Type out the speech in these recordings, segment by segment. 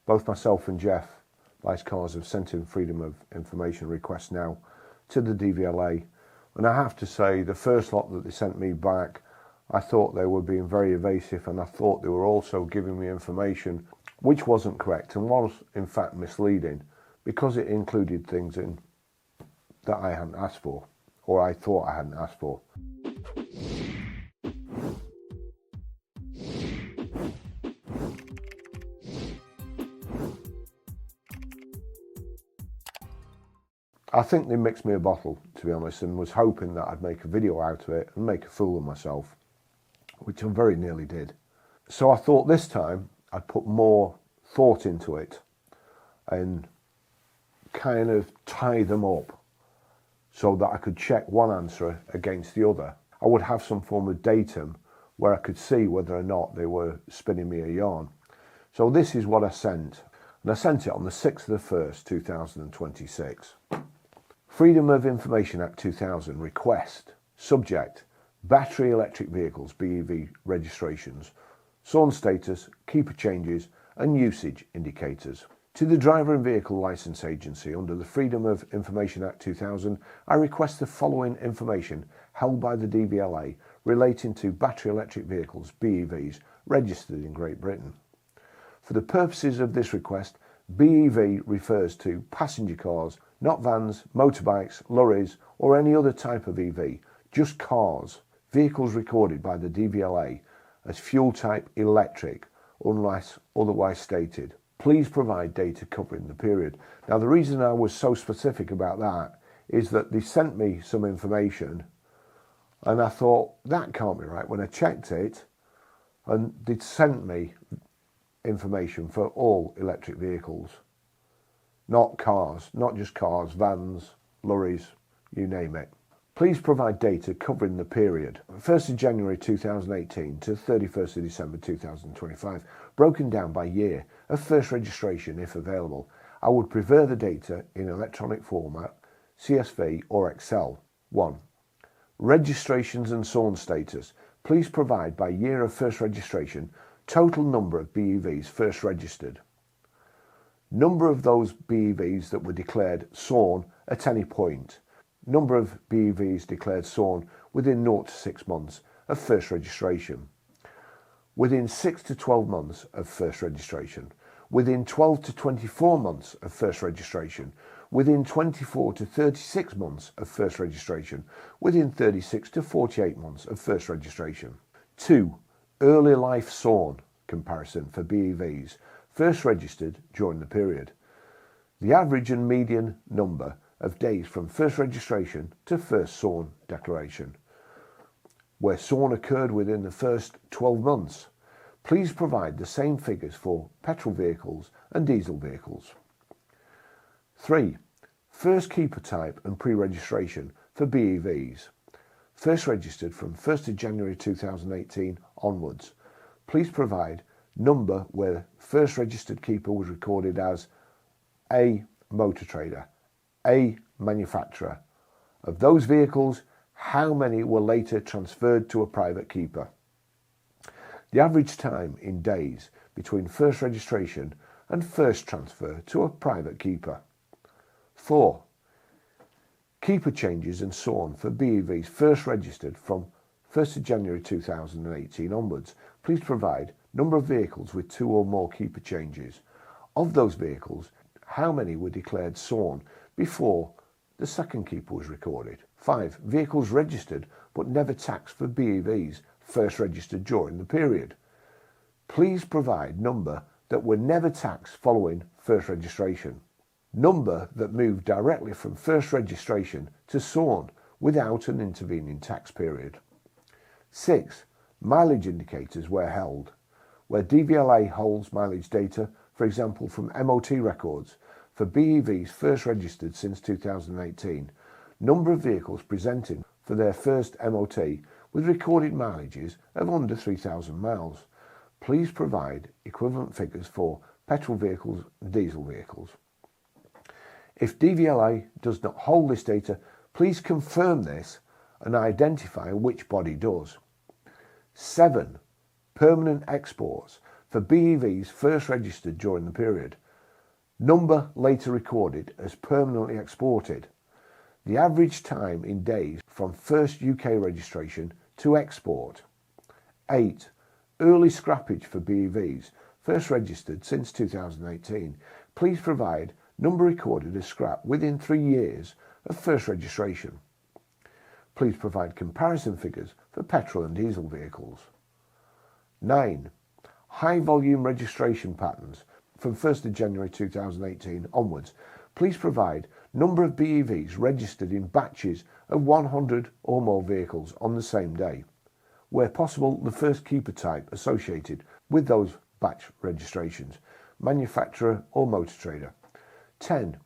Both myself and Jeff, Vice Cars, have sent in freedom of information requests now to the DVLA. And I have to say, the first lot that they sent me back, I thought they were being very evasive, and I thought they were also giving me information which wasn't correct and was in fact misleading, because it included things in that I hadn't asked for, or I thought I hadn't asked for. I think they mixed me a bottle, to be honest, and was hoping that I'd make a video out of it and make a fool of myself, which I very nearly did. So I thought this time I'd put more thought into it and kind of tie them up so that I could check one answer against the other. I would have some form of datum where I could see whether or not they were spinning me a yarn. So this is what I sent, and I sent it on the 6th of the 1st, 2026. Freedom of Information Act 2000 request. Subject: battery electric vehicles, BEV registrations, SORN status, keeper changes and usage indicators. To the Driver and Vehicle Licence Agency under the Freedom of Information Act 2000, I request the following information held by the DVLA relating to battery electric vehicles, BEVs, registered in Great Britain. For the purposes of this request, BEV refers to passenger cars, not vans, motorbikes, lorries or any other type of EV, just cars, vehicles recorded by the DVLA as fuel type electric unless otherwise stated. Please provide data covering the period. Now the reason I was so specific about that is that they sent me some information and I thought that can't be right when I checked it, and they'd sent me information for all electric vehicles, not cars, not just cars, vans, lorries, you name it. Please provide data covering the period 1st of January 2018 to 31st of December 2025, broken down by year of first registration if available. I would prefer the data in electronic format, CSV or Excel. 1. Registrations and SORN status. Please provide by year of first registration total number of BEVs first registered, number of those BEVs that were declared SORN at any point, number of BEVs declared SORN within 0 to 6 months of first registration, within 6 to 12 months of first registration, within 12 to 24 months of first registration, within 24 to 36 months of first registration, within 36 to 48 months of first registration. 2. Early life SORN comparison for BEVs first registered during the period. The average and median number of days from first registration to first SORN declaration, where SORN occurred within the first 12 months. Please provide the same figures for petrol vehicles and diesel vehicles. 3. First keeper type and pre-registration for BEVs, first registered from 1st of January 2018 onwards. Please provide number where first registered keeper was recorded as a motor trader, a manufacturer. Of those vehicles, how many were later transferred to a private keeper? The average time in days between first registration and first transfer to a private keeper. 4. Keeper changes and SORN for BEVs first registered from 1st of January 2018 onwards. Please provide number of vehicles with 2 or more keeper changes. Of those vehicles, how many were declared SORN before the second keeper was recorded? 5. Vehicles registered but never taxed for BEVs first registered during the period. Please provide number that were never taxed following first registration. Number that moved directly from first registration to SORN without an intervening tax period. 6. Mileage indicators where held. Where DVLA holds mileage data, for example from MOT records, for BEVs first registered since 2018, number of vehicles presented for their first MOT with recorded mileages of under 3,000 miles. Please provide equivalent figures for petrol vehicles and diesel vehicles. If DVLA does not hold this data, please confirm this and identify which body does. 7. Permanent exports for BEVs first registered during the period. Number later recorded as permanently exported. The average time in days from first UK registration to export. 8. Early scrappage for BEVs first registered since 2018. Please provide number recorded as scrap within 3 years of first registration. Please provide comparison figures for petrol and diesel vehicles. 9. High volume registration patterns from 1st of January 2018 onwards. Please provide number of BEVs registered in batches of 100 or more vehicles on the same day. Where possible, the first keeper type associated with those batch registrations, manufacturer or motor trader. 10.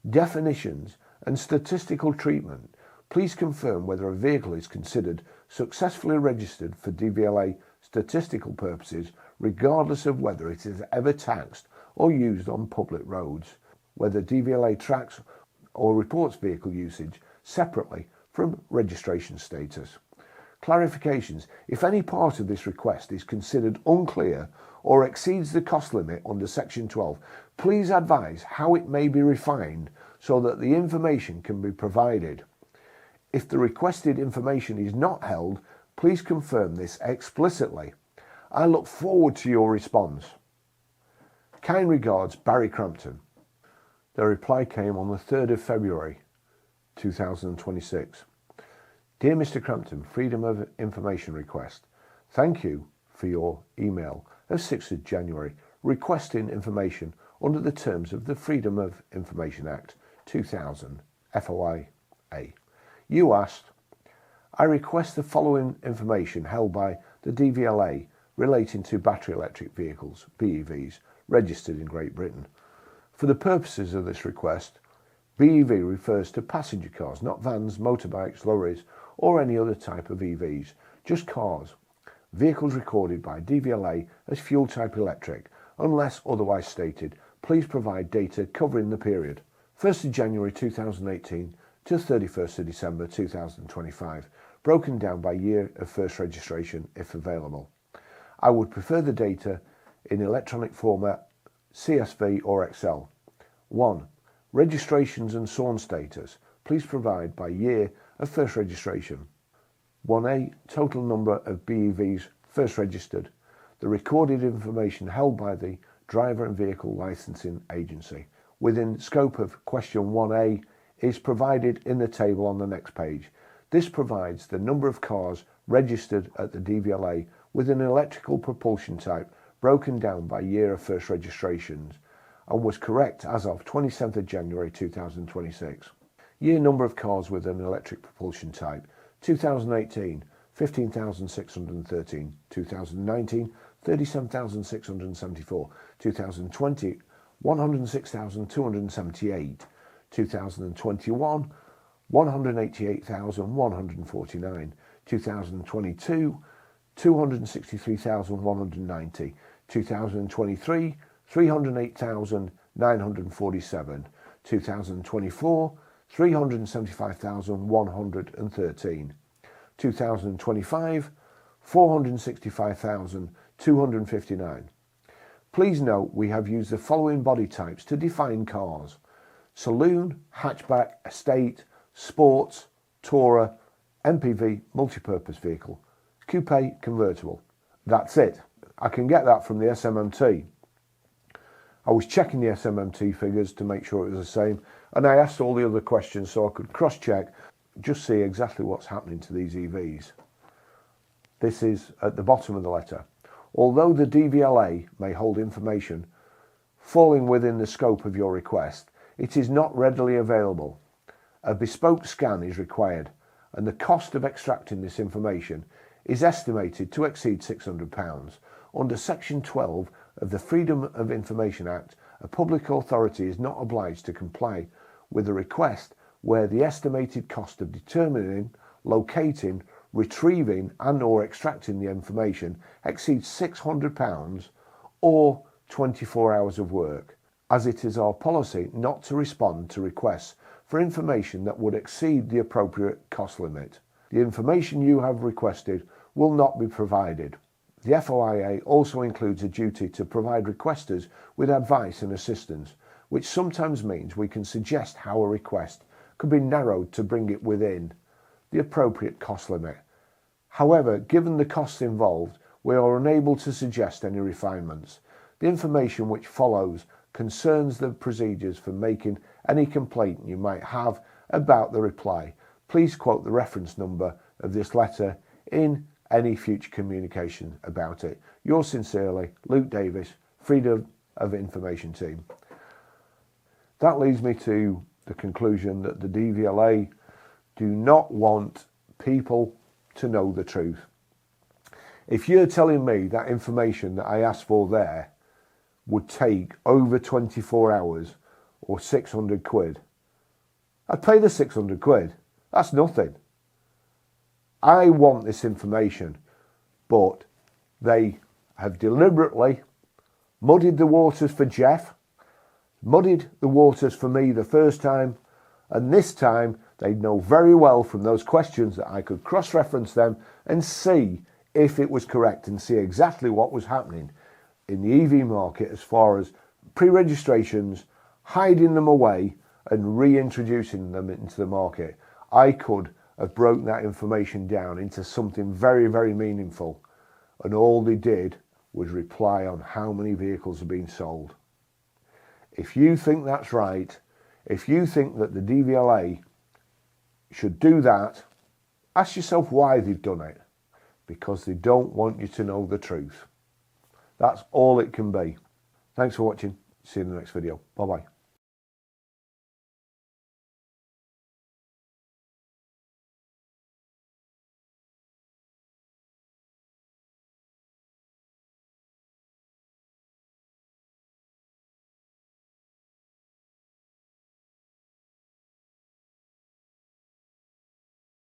Definitions and statistical treatment. Please confirm whether a vehicle is considered successfully registered for DVLA statistical purposes, regardless of whether it is ever taxed or used on public roads, whether DVLA tracks or reports vehicle usage separately from registration status. Clarifications. If any part of this request is considered unclear or exceeds the cost limit under Section 12, please advise how it may be refined so that the information can be provided. If the requested information is not held, please confirm this explicitly. I look forward to your response. Kind regards, Barrie, Crampton. The reply came on the 3rd of February 2026. Dear Mr. Crampton, Freedom of Information request. Thank you for your email of 6th of January requesting information under the terms of the Freedom of Information Act 2000 FOIA. You asked, I request the following information held by the DVLA relating to battery electric vehicles, BEVs, registered in Great Britain. For the purposes of this request, BEV refers to passenger cars, not vans, motorbikes, lorries, or any other type of EVs, just cars. Vehicles recorded by DVLA as fuel type electric, unless otherwise stated. Please provide data covering the period 1st of January 2018 to 31st of December 2025, broken down by year of first registration if available. I would prefer the data in electronic format, CSV or Excel. 1. Registrations and SORN status. Please provide by year of first registration. 1A. Total number of BEVs first registered. The recorded information held by the Driver and Vehicle Licensing Agency within scope of question 1A is provided in the table on the next page. This provides the number of cars registered at the DVLA with an electrical propulsion type broken down by year of first registrations and was correct as of 27th of January 2026. Year number of cars with an electric propulsion type: 2018, 15,613, 2019, 37,674, 2020, 106,278, 2021, 188,149, 2022, 263,190, 2023, 308,947, 2024, 375,113, 2025, 465,259. Please note we have used the following body types to define cars: saloon, hatchback, estate, sports, tourer, MPV, multipurpose vehicle, coupe, convertible. That's it. I can get that from the SMMT. I was checking the SMMT figures to make sure it was the same, and I asked all the other questions so I could cross-check, just see exactly what's happening to these EVs. This is at the bottom of the letter. Although the DVLA may hold information falling within the scope of your request, it is not readily available. A bespoke scan is required, and the cost of extracting this information is estimated to exceed £600. Under Section 12 of the Freedom of Information Act, a public authority is not obliged to comply with a request where the estimated cost of determining, locating, retrieving and/or extracting the information exceeds £600 or 24 hours of work, as it is our policy not to respond to requests for information that would exceed the appropriate cost limit. The information you have requested will not be provided. The FOIA also includes a duty to provide requesters with advice and assistance, which sometimes means we can suggest how a request could be narrowed to bring it within the appropriate cost limit. However, given the costs involved, we are unable to suggest any refinements. The information which follows concerns the procedures for making any complaint you might have about the reply. Please quote the reference number of this letter in any future communication about it. Yours sincerely, Luke Davis, Freedom of Information Team. That leads me to the conclusion that the DVLA do not want people to know the truth. If you're telling me that information that I asked for there would take over 24 hours or 600 quid, I'd pay the 600 quid. That's nothing. I want this information, but they have deliberately muddied the waters for Jeff, muddied the waters for me the first time, and this time they know very well from those questions that I could cross-reference them and see if it was correct and see exactly what was happening in the EV market as far as pre-registrations, hiding them away and reintroducing them into the market. I could have broken that information down into something very, very meaningful, and all they did was reply on how many vehicles are being sold. If you think that's right, if you think that the DVLA should do that, ask yourself why they've done it. Because they don't want you to know the truth. That's all it can be. Thanks for watching. See you in the next video. Bye-bye.